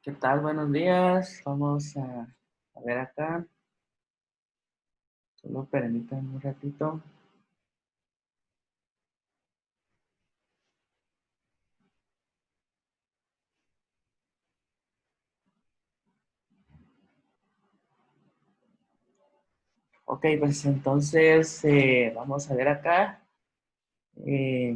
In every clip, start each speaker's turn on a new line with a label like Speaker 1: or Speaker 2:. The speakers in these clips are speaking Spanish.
Speaker 1: ¿Qué tal? Buenos días. Vamos a ver acá. Solo permítanme un ratito. Ok, pues entonces vamos a ver acá. eh,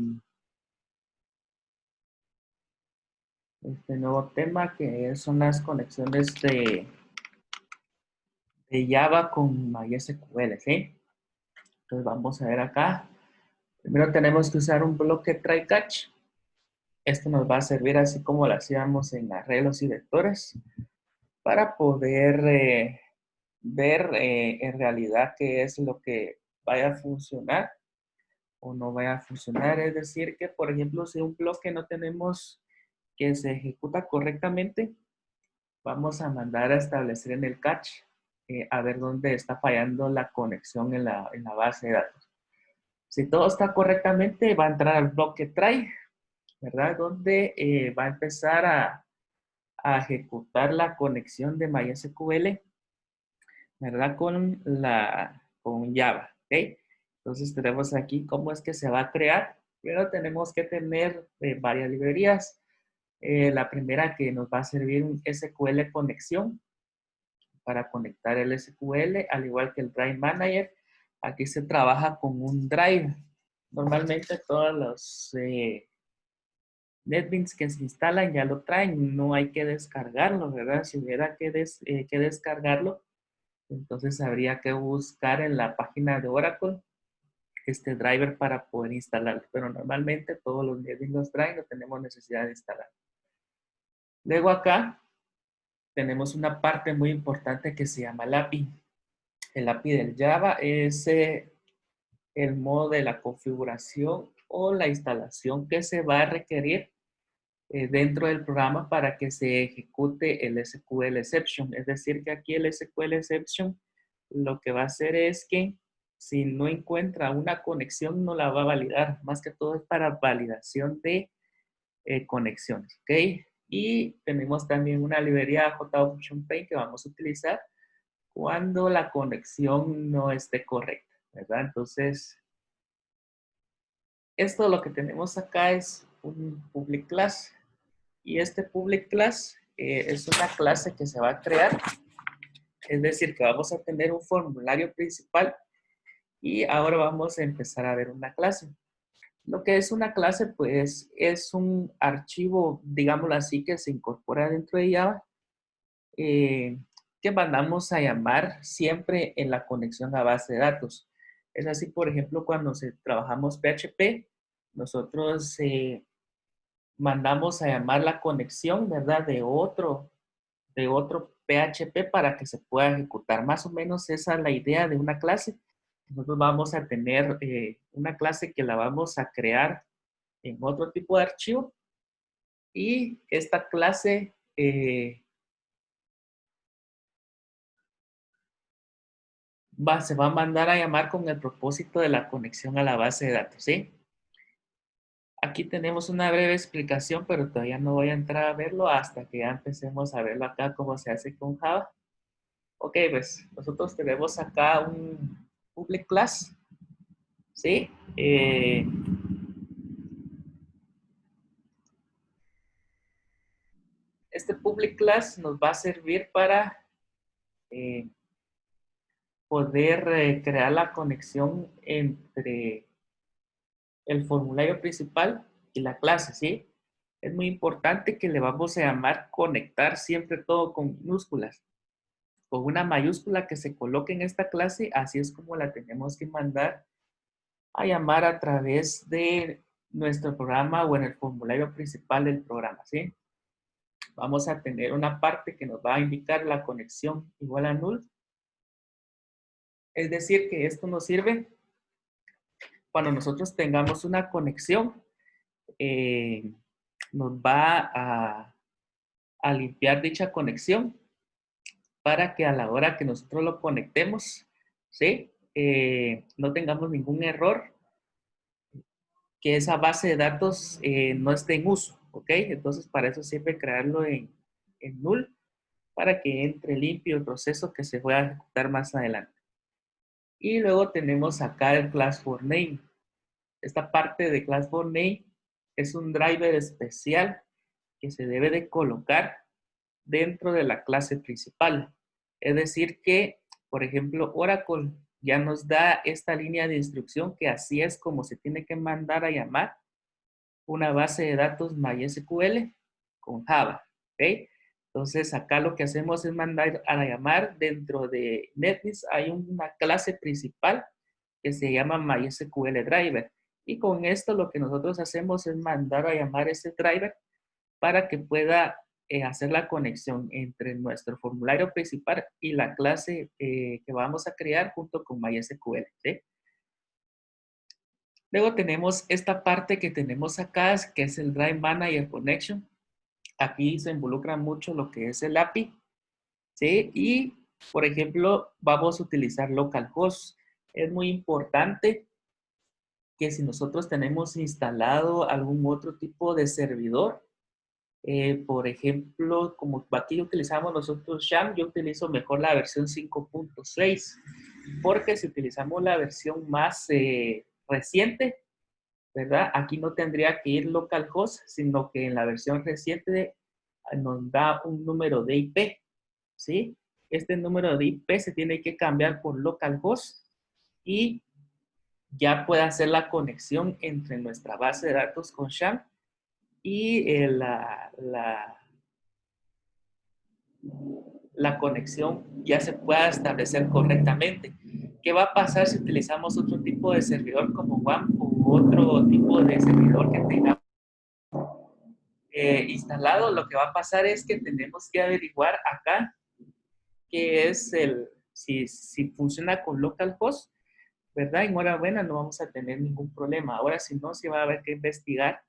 Speaker 1: este nuevo tema que son las conexiones de Java con MySQL, ¿sí? Entonces vamos a ver acá. Primero tenemos que usar un bloque try catch. Esto nos va a servir así como lo hacíamos en arreglos y vectores para poder ver en realidad qué es lo que vaya a funcionar o no vaya a funcionar. Es decir, que por ejemplo, si un bloque no tenemos que se ejecuta correctamente, vamos a mandar a establecer en el catch a ver dónde está fallando la conexión en la base de datos. Si todo está correctamente, va a entrar al bloque try, ¿verdad? Donde va a empezar a ejecutar la conexión de MySQL, ¿verdad? Con Java, ¿ok? Entonces tenemos aquí cómo es que se va a crear. Pero tenemos que tener varias librerías. La primera que nos va a servir un SQL conexión para conectar el SQL, al igual que el Drive Manager. Aquí se trabaja con un Drive. Normalmente todos los NetBeans que se instalan ya lo traen, no hay que descargarlo, ¿verdad? Si hubiera que descargarlo, entonces habría que buscar en la página de Oracle este driver para poder instalarlo. Pero normalmente todos los NetBeans los traen, no tenemos necesidad de instalar. Luego acá tenemos una parte muy importante que se llama el API. El API del Java es el modo de la configuración o la instalación que se va a requerir dentro del programa para que se ejecute el SQL exception. Es decir, que aquí el SQL exception lo que va a hacer es que si no encuentra una conexión no la va a validar. Más que todo es para validación de conexiones, ¿ok? Y tenemos también una librería JFunctionPaint que vamos a utilizar cuando la conexión no esté correcta, ¿verdad? Entonces, esto lo que tenemos acá es un public class. Y este public class es una clase que se va a crear, es decir, que vamos a tener un formulario principal y ahora vamos a empezar a ver una clase. Lo que es una clase, pues, es un archivo, digámoslo así, que se incorpora dentro de Java, eh, que mandamos a llamar siempre en la conexión a base de datos. Es así, por ejemplo, cuando trabajamos PHP, nosotros mandamos a llamar la conexión, ¿verdad? De otro PHP para que se pueda ejecutar. Más o menos esa es la idea de una clase. Nosotros vamos a tener una clase que la vamos a crear en otro tipo de archivo y esta clase se va a mandar a llamar con el propósito de la conexión a la base de datos, ¿sí? Aquí tenemos una breve explicación, pero todavía no voy a entrar a verlo hasta que ya empecemos a verlo acá cómo se hace con Java. Ok, pues nosotros tenemos acá un public class, ¿sí? Este public class nos va a servir para eh, poder crear la conexión entre el formulario principal y la clase, ¿sí? Es muy importante que le vamos a llamar conectar siempre todo con minúsculas. Con una mayúscula que se coloque en esta clase, así es como la tenemos que mandar a llamar a través de nuestro programa o en el formulario principal del programa, ¿sí? Vamos a tener una parte que nos va a indicar la conexión igual a null. Es decir, que esto nos sirve cuando nosotros tengamos una conexión, eh, nos va a limpiar dicha conexión para que a la hora que nosotros lo conectemos, ¿sí? No tengamos ningún error, que esa base de datos no esté en uso, ¿ok? Entonces, para eso sirve crearlo en null para que entre limpio el proceso que se pueda ejecutar más adelante. Y luego tenemos acá el class for name. Esta parte de class for name es un driver especial que se debe de colocar dentro de la clase principal. Es decir que, por ejemplo, Oracle ya nos da esta línea de instrucción que así es como se tiene que mandar a llamar una base de datos MySQL con Java. ¿Ok? Entonces, acá lo que hacemos es mandar a llamar dentro de NetBeans hay una clase principal que se llama MySQL Driver. Y con esto lo que nosotros hacemos es mandar a llamar ese driver para que pueda hacer la conexión entre nuestro formulario principal y la clase que vamos a crear junto con MySQL. ¿Sí? Luego tenemos esta parte que tenemos acá, que es el Drive Manager Connection. Aquí se involucra mucho lo que es el API. ¿Sí? Y, por ejemplo, vamos a utilizar localhost. Es muy importante que si nosotros tenemos instalado algún otro tipo de servidor, por ejemplo, como aquí utilizamos nosotros Sham, yo utilizo mejor la versión 5.6, porque si utilizamos la versión más reciente, ¿verdad? Aquí no tendría que ir localhost, sino que en la versión reciente nos da un número de IP, ¿sí? Este número de IP se tiene que cambiar por localhost y ya puede hacer la conexión entre nuestra base de datos con Sham y la conexión ya se pueda establecer correctamente. ¿Qué va a pasar si utilizamos otro tipo de servidor como WAMP u otro tipo de servidor que tengamos instalado? Lo que va a pasar es que tenemos que averiguar acá qué es si funciona con localhost, ¿verdad? Enhorabuena, no vamos a tener ningún problema. Ahora, si no, sí va a haber que investigar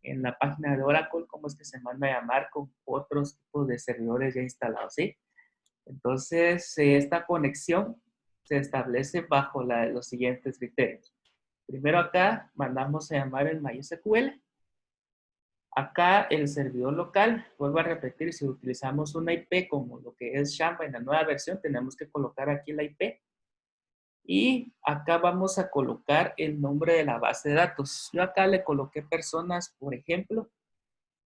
Speaker 1: en la página de Oracle cómo es que se manda a llamar con otros tipos de servidores ya instalados, ¿sí? Entonces, esta conexión se establece bajo los siguientes criterios. Primero acá mandamos a llamar el MySQL. Acá el servidor local, vuelvo a repetir, si utilizamos una IP como lo que es Shamba en la nueva versión, tenemos que colocar aquí la IP. Y acá vamos a colocar el nombre de la base de datos. Yo acá le coloqué personas, por ejemplo,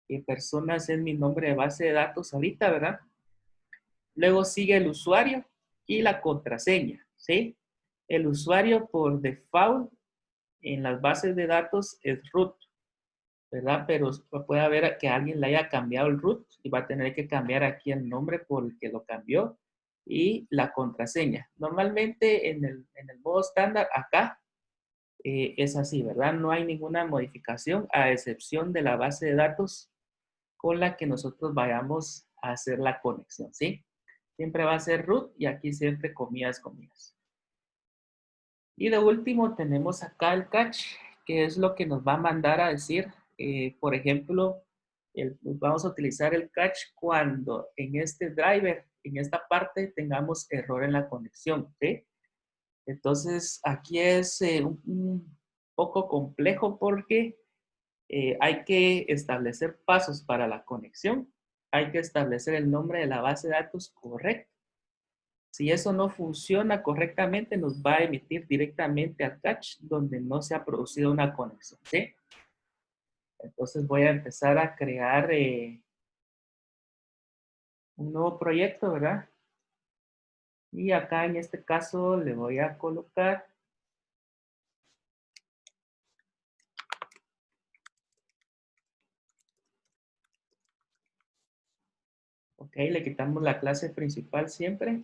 Speaker 1: y personas es mi nombre de base de datos ahorita, ¿verdad? Luego sigue el usuario y la contraseña, ¿sí? El usuario por default en las bases de datos es root, ¿verdad? Pero puede haber que alguien le haya cambiado el root y va a tener que cambiar aquí el nombre por el que lo cambió y la contraseña. Normalmente en el modo estándar acá es así, ¿verdad? No hay ninguna modificación a excepción de la base de datos con la que nosotros vayamos a hacer la conexión, ¿sí? Siempre va a ser root y aquí siempre comillas, comillas. Y de último tenemos acá el catch, que es lo que nos va a mandar a decir, por ejemplo, vamos a utilizar el catch cuando en este driver, en esta parte, tengamos error en la conexión, ¿sí? Entonces, aquí es un poco complejo porque hay que establecer pasos para la conexión, hay que establecer el nombre de la base de datos correcto. Si eso no funciona correctamente, nos va a emitir directamente al catch donde no se ha producido una conexión, ¿sí? Entonces voy a empezar a crear un nuevo proyecto, ¿verdad? Y acá en este caso le voy a colocar, ok, le quitamos la clase principal siempre.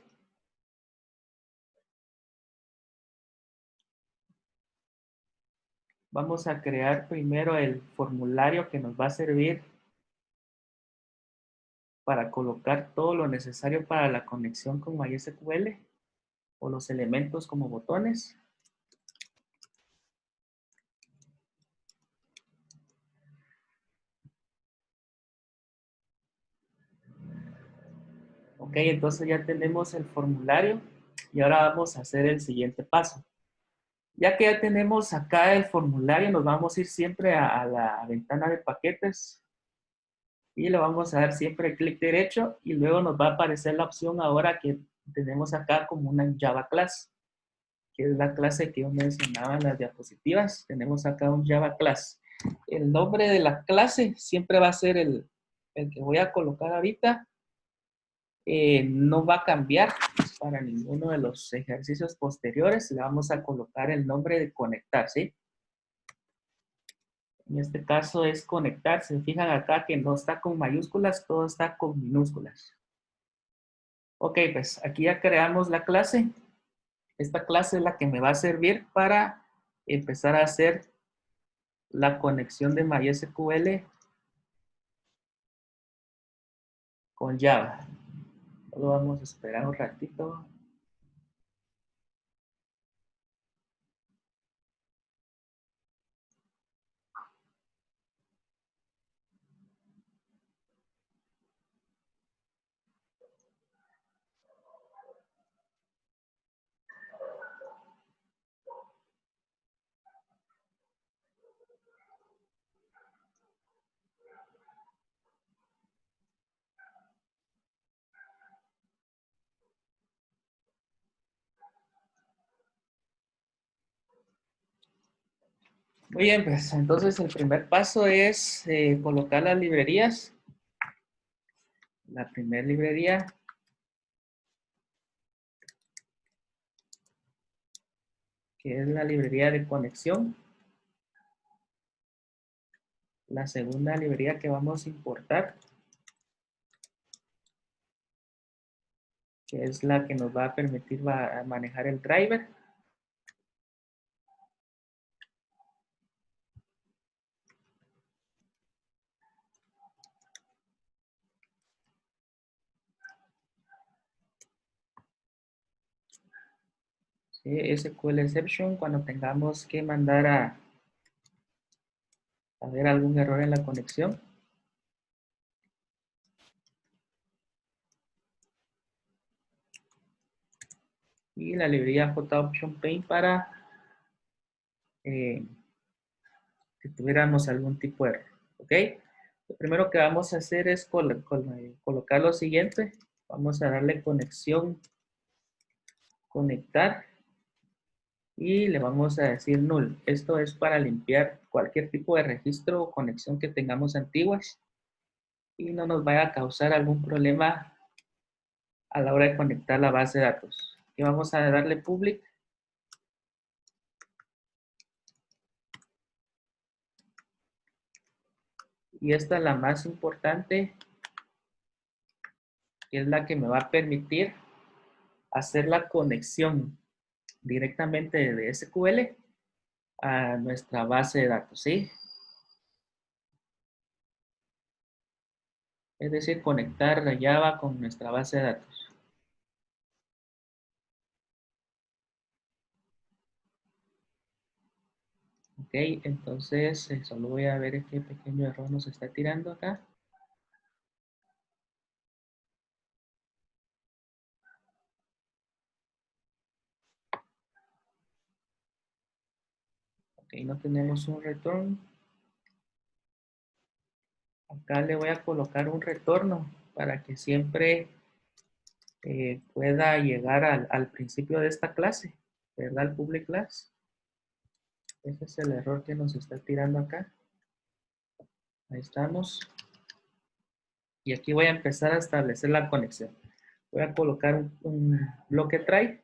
Speaker 1: Vamos a crear primero el formulario que nos va a servir para colocar todo lo necesario para la conexión con MySQL o los elementos como botones. Ok, entonces ya tenemos el formulario y ahora vamos a hacer el siguiente paso. Ya que ya tenemos acá el formulario, nos vamos a ir siempre a la ventana de paquetes Y le vamos a dar siempre clic derecho y luego nos va a aparecer la opción ahora que tenemos acá como una Java Class, que es la clase que yo mencionaba en las diapositivas. Tenemos acá un Java Class. El nombre de la clase siempre va a ser el que voy a colocar ahorita. No va a cambiar para ninguno de los ejercicios posteriores. Le vamos a colocar el nombre de conectar, ¿sí? En este caso es conectar. Se fijan acá que no está con mayúsculas, todo está con minúsculas. Ok, pues aquí ya creamos la clase. Esta clase es la que me va a servir para empezar a hacer la conexión de MySQL con Java. Solo vamos a esperar un ratito. Muy bien, pues entonces el primer paso es colocar las librerías. La primera librería, que es la librería de conexión. La segunda librería que vamos a importar, que es la que nos va a permitir manejar el driver. ¿Sí? SQL exception, cuando tengamos que mandar a ver algún error en la conexión. Y la librería JOption Paint para si tuviéramos algún tipo de error. ¿Ok? Lo primero que vamos a hacer es colocar lo siguiente. Vamos a darle conexión, conectar. Y le vamos a decir null. Esto es para limpiar cualquier tipo de registro o conexión que tengamos antiguas y no nos vaya a causar algún problema a la hora de conectar la base de datos. Y vamos a darle public. Y esta es la más importante, que es la que me va a permitir hacer la conexión directamente de SQL a nuestra base de datos, ¿sí? Es decir, conectar la Java con nuestra base de datos. Ok, entonces solo voy a ver qué pequeño error nos está tirando acá. Ok, no tenemos un retorno. Acá le voy a colocar un retorno para que siempre pueda llegar al principio de esta clase, ¿verdad? El public class. Ese es el error que nos está tirando acá. Ahí estamos. Y aquí voy a empezar a establecer la conexión. Voy a colocar un bloque try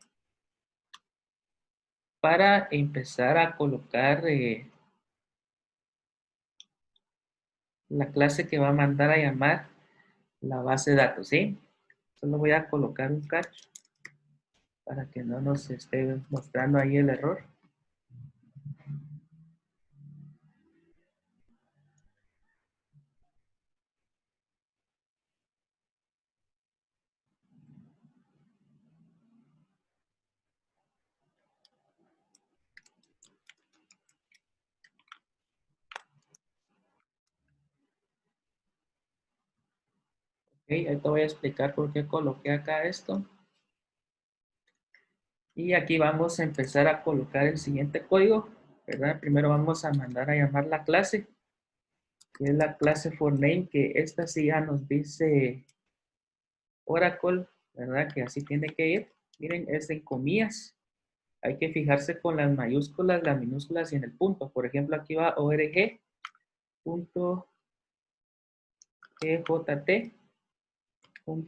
Speaker 1: para empezar a colocar la clase que va a mandar a llamar la base de datos, ¿sí? Solo voy a colocar un catch para que no nos esté mostrando ahí el error. Ok, ahí te voy a explicar por qué coloqué acá esto. Y aquí vamos a empezar a colocar el siguiente código, ¿verdad? Primero vamos a mandar a llamar la clase. que es la clase for name, que esta sí ya nos dice Oracle, ¿verdad? Que así tiene que ir. Miren, es en comillas. Hay que fijarse con las mayúsculas, las minúsculas y en el punto. Por ejemplo, aquí va org.ejt, .mm,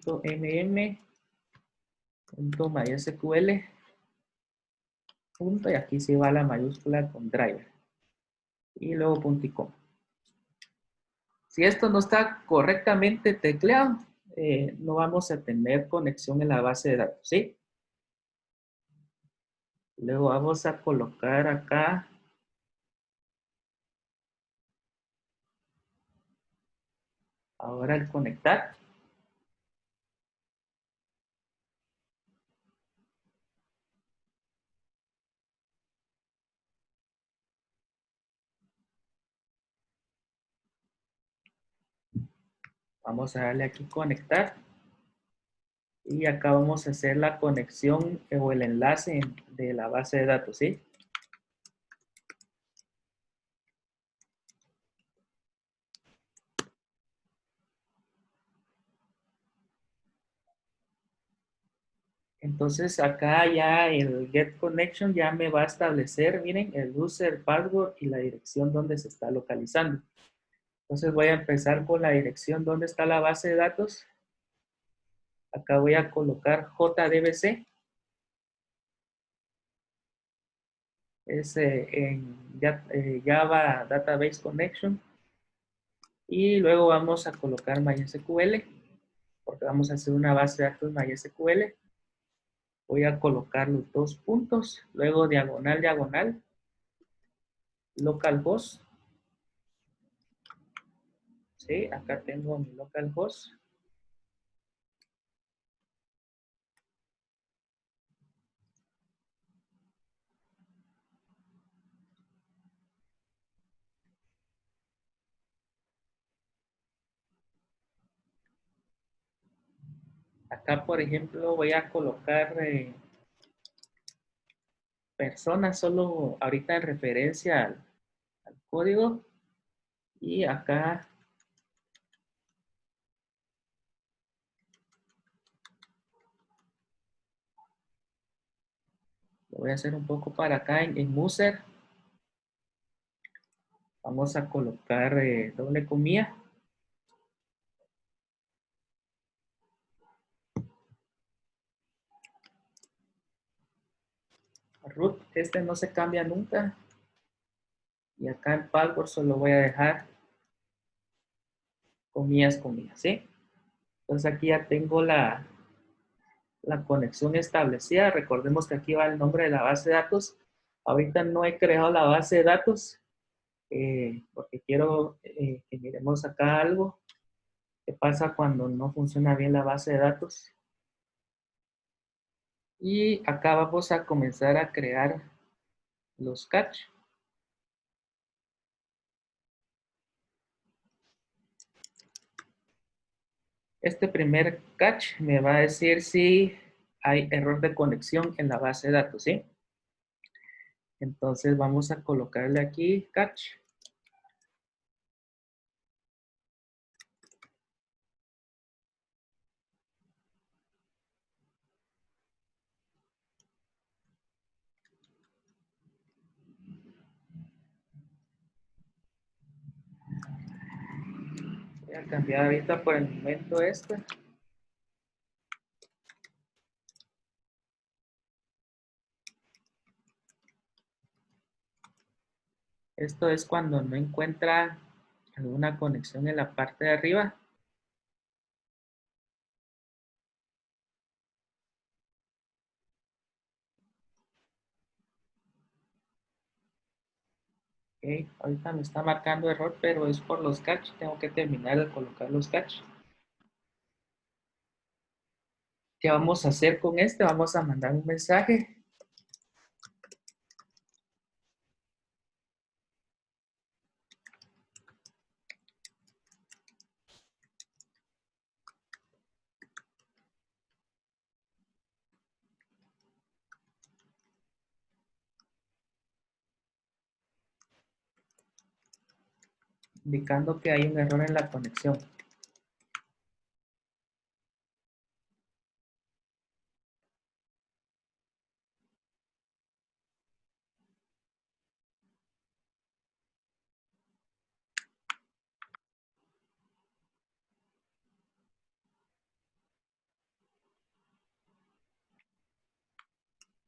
Speaker 1: .mysql, punto, y aquí sí va la mayúscula con driver. Y luego punto y coma. Si esto no está correctamente tecleado, no vamos a tener conexión en la base de datos, ¿sí? Luego vamos a colocar acá ahora el conectar. Vamos a darle aquí conectar. Y acá vamos a hacer la conexión o el enlace de la base de datos, ¿sí? Entonces acá ya el get connection ya me va a establecer, miren, el user, password y la dirección donde se está localizando. Entonces voy a empezar con la dirección donde está la base de datos. Acá voy a colocar JDBC. Es en Java Database Connection. Y luego vamos a colocar MySQL, porque vamos a hacer una base de datos MySQL. Voy a colocar los dos puntos, luego diagonal, diagonal, localhost. Sí, acá tengo mi localhost. Acá, por ejemplo, voy a colocar personas solo ahorita en referencia al código. Y acá lo voy a hacer un poco para acá en user. Vamos a colocar doble comilla. Root, este no se cambia nunca. Y acá en password solo voy a dejar comillas, comillas, ¿sí? Entonces aquí ya tengo la conexión establecida. Recordemos que aquí va el nombre de la base de datos. Ahorita no he creado la base de datos porque quiero que miremos acá algo. ¿Qué pasa cuando no funciona bien la base de datos? Y acá vamos a comenzar a crear los catch. Este primer catch me va a decir si hay error de conexión en la base de datos, ¿sí? Entonces vamos a colocarle aquí catch. Voy a cambiar ahorita por el momento este. Esto es cuando no encuentra alguna conexión en la parte de arriba. Ok, ahorita me está marcando error, pero es por los catch. Tengo que terminar de colocar los catch. ¿Qué vamos a hacer con este? Vamos a mandar un mensaje. indicando que hay un error en la conexión.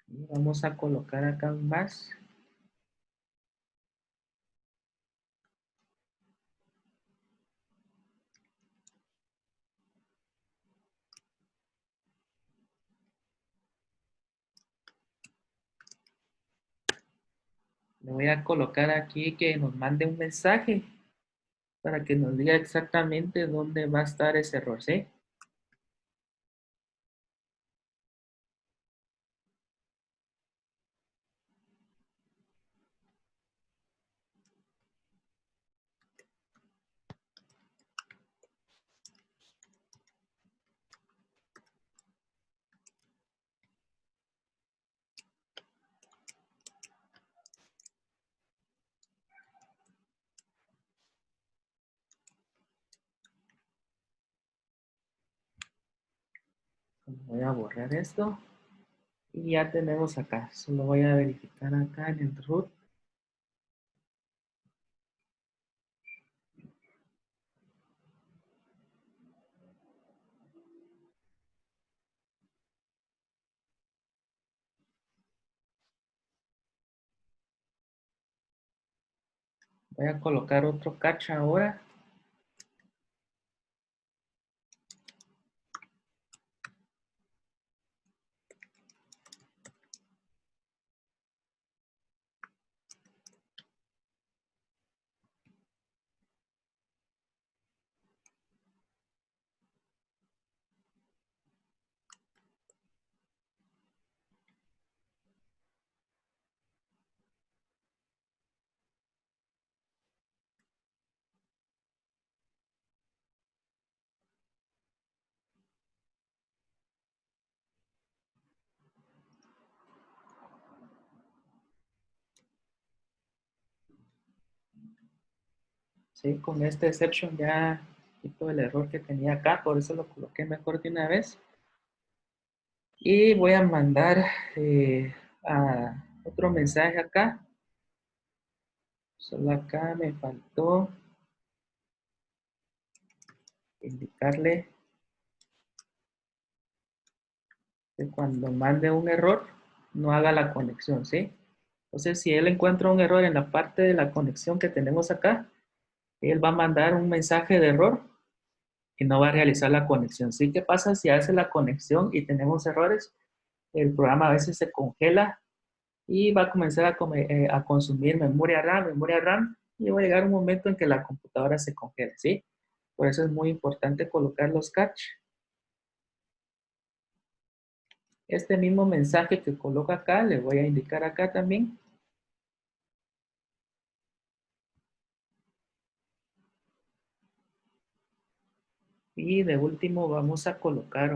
Speaker 1: Y vamos a colocar acá un más. Le voy a colocar aquí que nos mande un mensaje para que nos diga exactamente dónde va a estar ese error, ¿sí? Voy a borrar esto y ya tenemos acá. Solo voy a verificar acá en el root. Voy a colocar otro cache ahora. Sí, con este exception ya quito el error que tenía acá, por eso lo coloqué mejor de una vez. Y voy a mandar a otro mensaje acá. Solo acá me faltó indicarle que cuando mande un error no haga la conexión, ¿sí? Entonces, si él encuentra un error en la parte de la conexión que tenemos acá, él va a mandar un mensaje de error y no va a realizar la conexión. ¿Sí? ¿Qué pasa si hace la conexión y tenemos errores? El programa a veces se congela y va a comenzar a consumir memoria RAM, y va a llegar un momento en que la computadora se congela, ¿sí? Por eso es muy importante colocar los cache. Este mismo mensaje que coloca acá, le voy a indicar acá también. Y de último vamos a colocar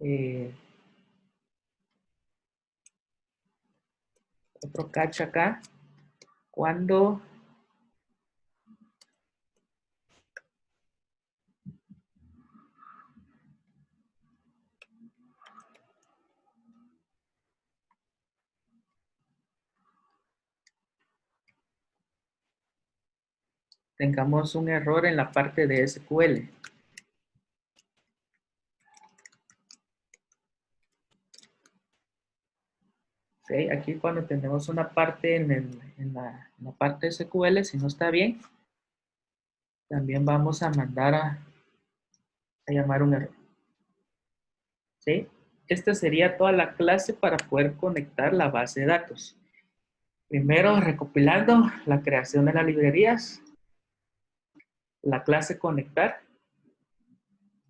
Speaker 1: eh, otro cache acá. Cuando tengamos un error en la parte de SQL. ¿Sí? Aquí cuando tenemos una parte en la parte SQL, si no está bien, también vamos a mandar a llamar un error. ¿Sí? Esta sería toda la clase para poder conectar la base de datos. Primero, recopilando la creación de las librerías, la clase conectar,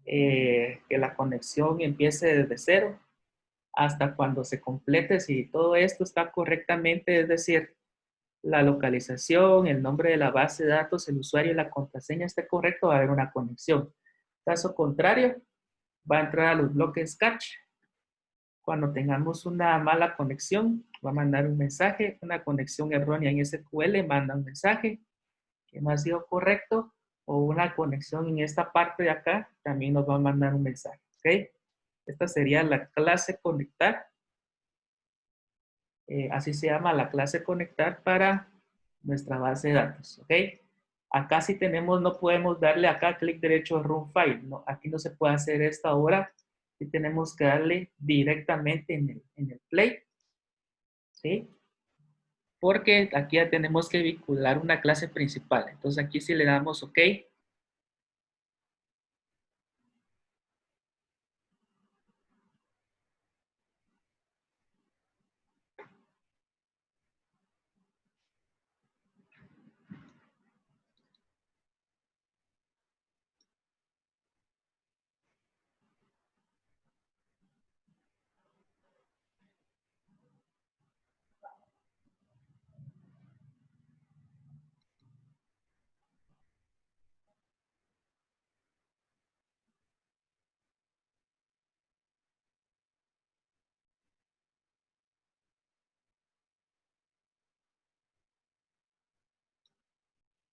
Speaker 1: que la conexión empiece desde cero hasta cuando se complete, si todo esto está correctamente, es decir, la localización, el nombre de la base de datos, el usuario y la contraseña esté correcto, va a haber una conexión. Caso contrario, va a entrar a los bloques catch. Cuando tengamos una mala conexión, va a mandar un mensaje, una conexión errónea en SQL, manda un mensaje que no ha sido correcto, o una conexión en esta parte de acá, también nos va a mandar un mensaje, ¿ok? Esta sería la clase conectar, así se llama la clase conectar para nuestra base de datos, ¿ok? Acá sí tenemos, no podemos darle acá clic derecho a Run File, no, aquí no se puede hacer esto ahora, y tenemos que darle directamente en el Play, ¿sí? Porque aquí ya tenemos que vincular una clase principal. Entonces aquí si le damos OK,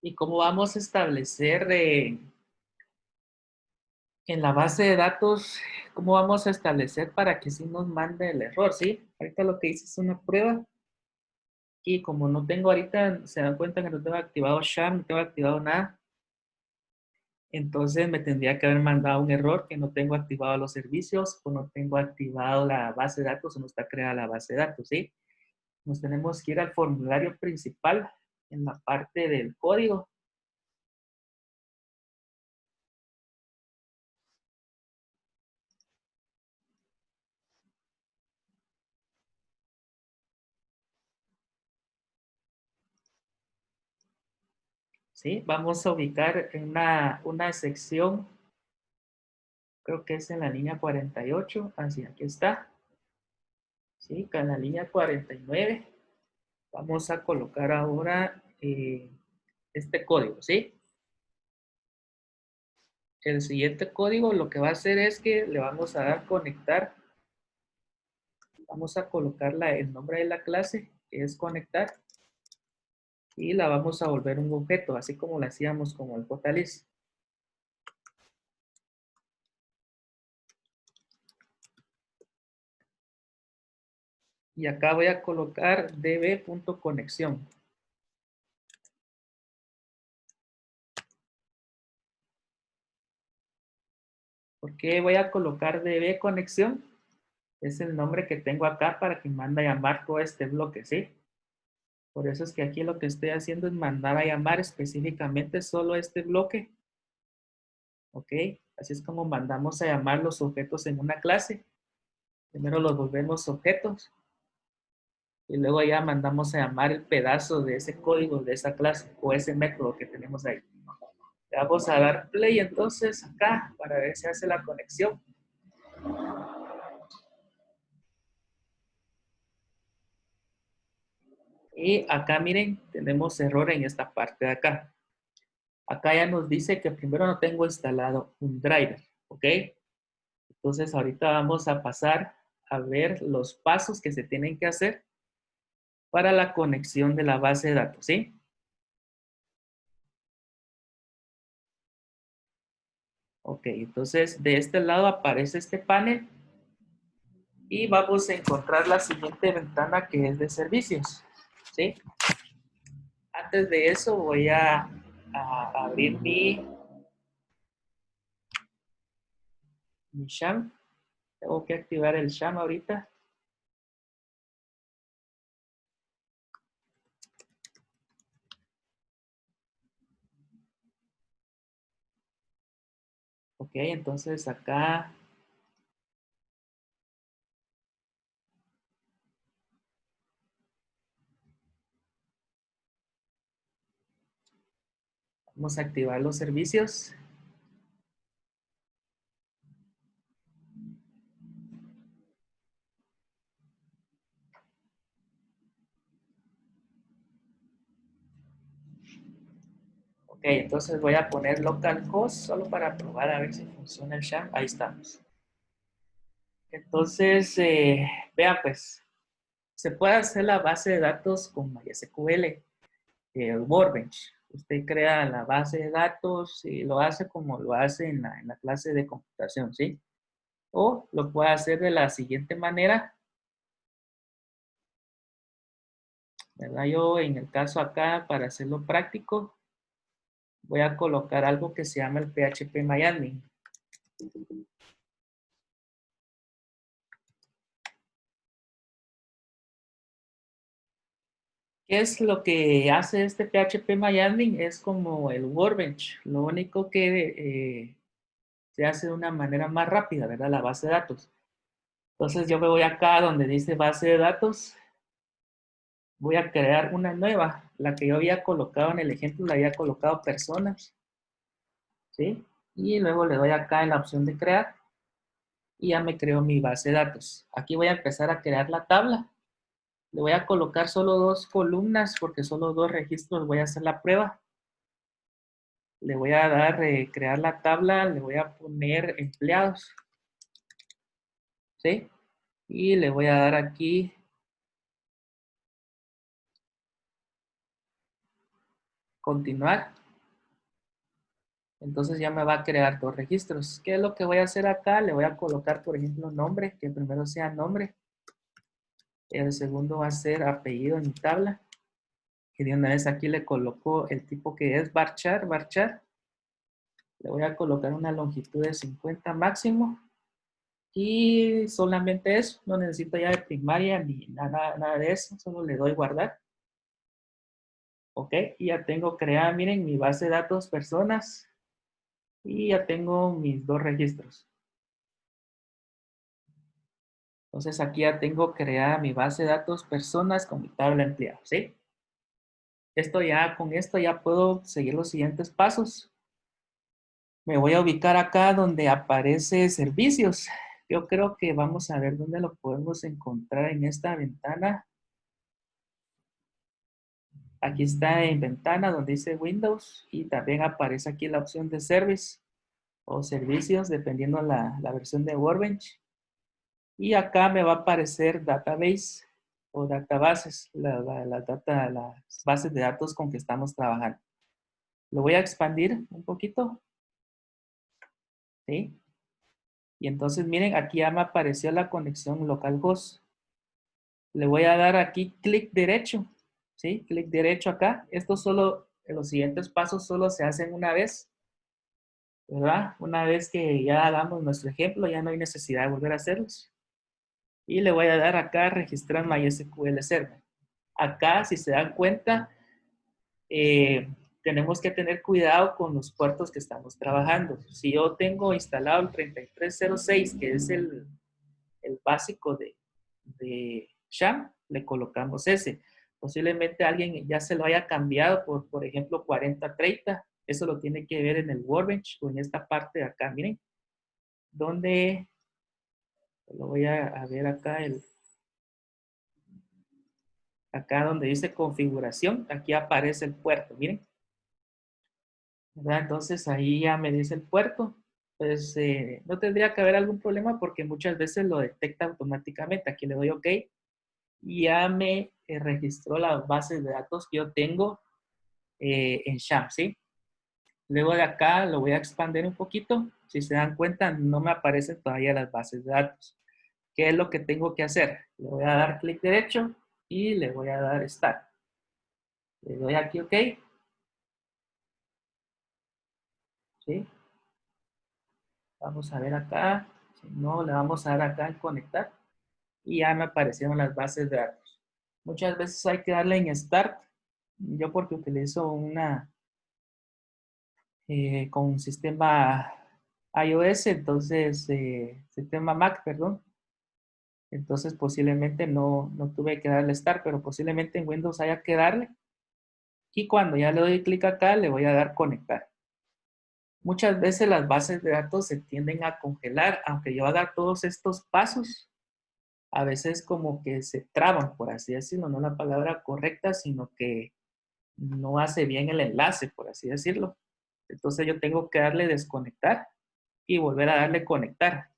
Speaker 1: y cómo vamos a establecer en la base de datos, cómo vamos a establecer para que sí nos mande el error, ¿sí? Ahorita lo que hice es una prueba y como no tengo ahorita, se dan cuenta que no tengo activado SHA, no tengo activado nada, entonces me tendría que haber mandado un error que no tengo activado los servicios o no tengo activado la base de datos o no está creada la base de datos, ¿sí? Nos tenemos que ir al formulario principal en la parte del código. ¿Sí? Vamos a ubicar en una sección, creo que es en la línea 48, así aquí está, ¿sí? En la línea 49 vamos a colocar ahora este código, ¿sí? El siguiente código lo que va a hacer es que le vamos a dar conectar, vamos a colocar el nombre de la clase, que es conectar, y la vamos a volver un objeto, así como lo hacíamos con el JList. Y acá voy a colocar db.conexión. ¿Por qué voy a colocar db conexión? Es el nombre que tengo acá para que mande a llamar todo este bloque, ¿sí? Por eso es que aquí lo que estoy haciendo es mandar a llamar específicamente solo este bloque, ¿ok? Así es como mandamos a llamar los objetos en una clase. Primero los volvemos objetos y luego ya mandamos a llamar el pedazo de ese código de esa clase o ese método que tenemos ahí. Le vamos a dar play entonces acá para ver si hace la conexión. Y acá miren, tenemos error en esta parte de acá. Acá ya nos dice que primero no tengo instalado un driver, ¿ok? Entonces ahorita vamos a pasar a ver los pasos que se tienen que hacer para la conexión de la base de datos, ¿sí? Ok, entonces de este lado aparece este panel y vamos a encontrar la siguiente ventana que es de servicios, ¿sí? Antes de eso voy a abrir mi sham. Tengo que activar el sham ahorita. Ok, entonces acá vamos a activar los servicios. Ok, entonces voy a poner localhost solo para probar a ver si funciona el sham. Ahí estamos. Entonces, vean pues, se puede hacer la base de datos con MySQL, el Workbench. Usted crea la base de datos y lo hace como lo hace en la clase de computación, ¿sí? O lo puede hacer de la siguiente manera, ¿verdad? Yo en el caso acá, para hacerlo práctico, voy a colocar algo que se llama el PHP ¿Qué es lo que hace este PHP Es como el Workbench. Lo único que se hace de una manera más rápida, ¿verdad? La base de datos. Entonces yo me voy acá donde dice base de datos. Voy a crear una nueva. La que yo había colocado en el ejemplo, la había colocado personas, ¿sí? Y luego le doy acá en la opción de crear y ya me creo mi base de datos. Aquí voy a empezar a crear la tabla. Le voy a colocar solo 2 columnas porque solo 2 registros voy a hacer la prueba. Le voy a dar crear la tabla, le voy a poner empleados, ¿sí? Y le voy a dar aquí continuar. Entonces ya me va a crear 2 registros. ¿Qué es lo que voy a hacer acá? Le voy a colocar, por ejemplo, nombre, que primero sea nombre. El segundo va a ser apellido en mi tabla. Y de una vez aquí le coloco el tipo que es varchar, varchar. Le voy a colocar una longitud de 50 máximo. Y solamente eso. No necesito ya de primaria ni nada de eso. Solo le doy guardar. Ok. Y ya tengo creada, miren, mi base de datos personas. Y ya tengo mis 2 registros. Entonces aquí ya tengo creada mi base de datos personas con mi tabla empleados, ¿sí? Con esto ya puedo seguir los siguientes pasos. Me voy a ubicar acá donde aparece servicios. Yo creo que vamos a ver dónde lo podemos encontrar en esta ventana. Aquí está en ventana donde dice Windows y también aparece aquí la opción de Service o servicios dependiendo la versión de Workbench. Y acá me va a aparecer Database o databases, las bases de datos con que estamos trabajando. Lo voy a expandir un poquito, ¿sí? Y entonces miren, aquí ya me apareció la conexión localhost. Le voy a dar aquí clic derecho, ¿sí? Clic derecho acá. Esto solo, los siguientes pasos solo se hacen una vez, ¿verdad? Una vez que ya hagamos nuestro ejemplo, ya no hay necesidad de volver a hacerlos. Y le voy a dar acá registrar MySQL Server. Acá, si se dan cuenta, tenemos que tener cuidado con los puertos que estamos trabajando. Si yo tengo instalado el 3306, que es el básico de SHAM, le colocamos ese. Posiblemente alguien ya se lo haya cambiado por ejemplo, 4030. Eso lo tiene que ver en el Workbench o en esta parte de acá. Miren, donde lo voy a ver acá, acá donde dice configuración, aquí aparece el puerto. Miren, ¿verdad? Entonces ahí ya me dice el puerto. Pues no tendría que haber algún problema porque muchas veces lo detecta automáticamente. Aquí le doy OK y ya me registró las bases de datos que yo tengo en SHAM, ¿sí? Luego de acá lo voy a expandir un poquito. Si se dan cuenta, no me aparecen todavía las bases de datos. ¿Qué es lo que tengo que hacer? Le voy a dar clic derecho y le voy a dar Start. Le doy aquí OK, ¿sí? Vamos a ver acá. Si no, le vamos a dar acá en conectar. Y ya me aparecieron las bases de datos. Muchas veces hay que darle en Start. Yo porque utilizo con un sistema iOS, entonces, sistema Mac, perdón. Entonces posiblemente no tuve que darle Start, pero posiblemente en Windows haya que darle. Y cuando ya le doy clic acá, le voy a dar conectar. Muchas veces las bases de datos se tienden a congelar, aunque yo haga todos estos pasos, a veces como que se traban, por así decirlo, no la palabra correcta, sino que no hace bien el enlace, por así decirlo. Entonces yo tengo que darle desconectar y volver a darle conectar.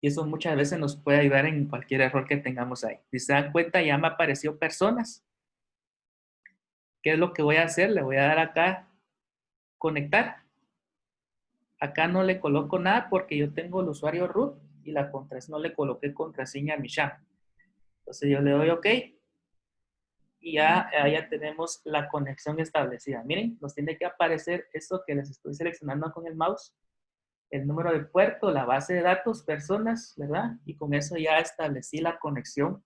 Speaker 1: Y eso muchas veces nos puede ayudar en cualquier error que tengamos ahí. Si se dan cuenta, ya me apareció personas. ¿Qué es lo que voy a hacer? Le voy a dar acá, conectar. Acá no le coloco nada porque yo tengo el usuario root y la contraseña, no le coloqué contraseña a mi sham. Entonces yo le doy OK y ya tenemos la conexión establecida. Miren, nos tiene que aparecer esto que les estoy seleccionando con el mouse, el número de puerto, la base de datos, personas, ¿verdad? Y con eso ya establecí la conexión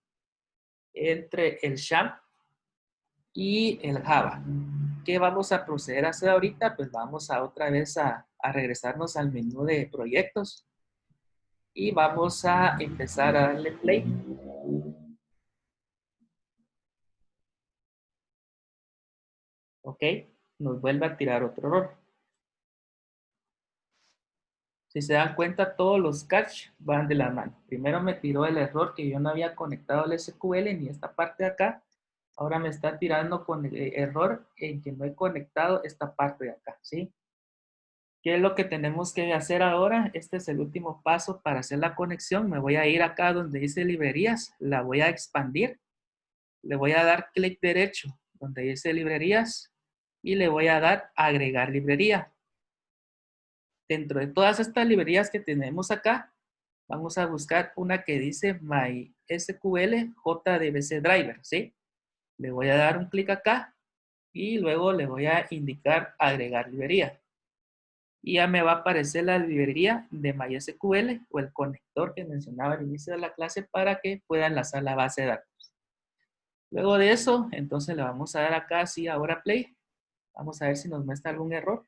Speaker 1: entre el sham y el Java. ¿Qué vamos a proceder a hacer ahorita? Pues vamos a otra vez a regresarnos al menú de proyectos y vamos a empezar a darle play. Ok, nos vuelve a tirar otro error. Si se dan cuenta, todos los catch van de la mano. Primero me tiró el error que yo no había conectado el SQL ni esta parte de acá. Ahora me está tirando con el error en que no he conectado esta parte de acá, ¿sí? ¿Qué es lo que tenemos que hacer ahora? Este es el último paso para hacer la conexión. Me voy a ir acá donde dice librerías, la voy a expandir. Le voy a dar clic derecho donde dice librerías y le voy a dar agregar librería. Dentro de todas estas librerías que tenemos acá, vamos a buscar una que dice MySQL JDBC Driver, ¿sí? Le voy a dar un clic acá y luego le voy a indicar agregar librería. Y ya me va a aparecer la librería de MySQL o el conector que mencionaba al inicio de la clase para que pueda enlazar la base de datos. Luego de eso, entonces le vamos a dar acá, sí, ahora play. Vamos a ver si nos muestra algún error.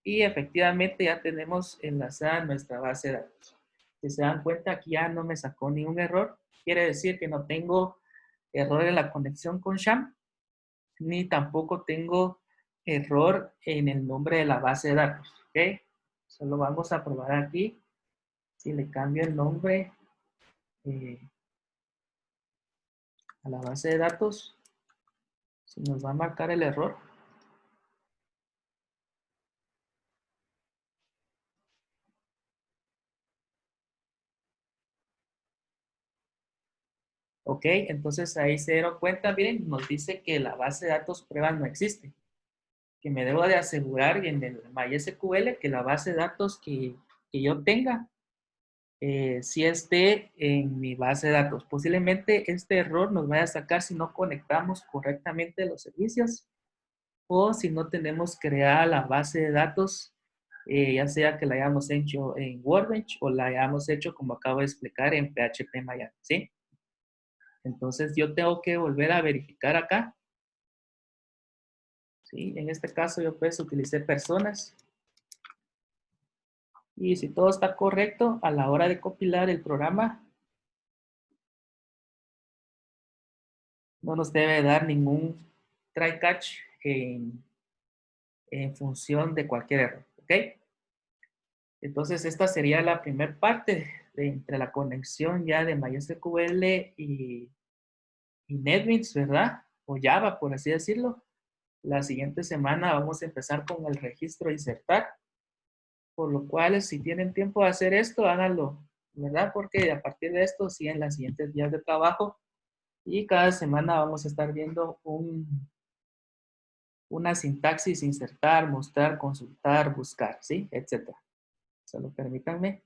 Speaker 1: Y efectivamente ya tenemos enlazada nuestra base de datos. Si se dan cuenta, aquí ya no me sacó ningún error. Quiere decir que no tengo error en la conexión con Sham, ni tampoco tengo error en el nombre de la base de datos. ¿Ok? Solo vamos a probar aquí. Si le cambio el nombre a la base de datos, si nos va a marcar el error. Ok, entonces ahí se dieron cuenta, miren, nos dice que la base de datos prueba no existe. Que me debo de asegurar en el MySQL que la base de datos que yo tenga si esté en mi base de datos. Posiblemente este error nos vaya a sacar si no conectamos correctamente los servicios o si no tenemos creada la base de datos, ya sea que la hayamos hecho en Workbench o la hayamos hecho, como acabo de explicar, en PHP Miami, ¿sí? Entonces yo tengo que volver a verificar acá, ¿sí? En este caso yo pues utilicé personas y si todo está correcto a la hora de compilar el programa, no nos debe dar ningún try catch en función de cualquier error, ¿ok? Entonces esta sería la primera parte entre la conexión ya de MySQL y NetBeans, ¿verdad? O Java, por así decirlo. La siguiente semana vamos a empezar con el registro insertar, por lo cual si tienen tiempo de hacer esto, háganlo, ¿verdad? Porque a partir de esto, sí, en las siguientes días de trabajo y cada semana vamos a estar viendo una sintaxis, insertar, mostrar, consultar, buscar, ¿sí? Etcétera. Solo permítanme.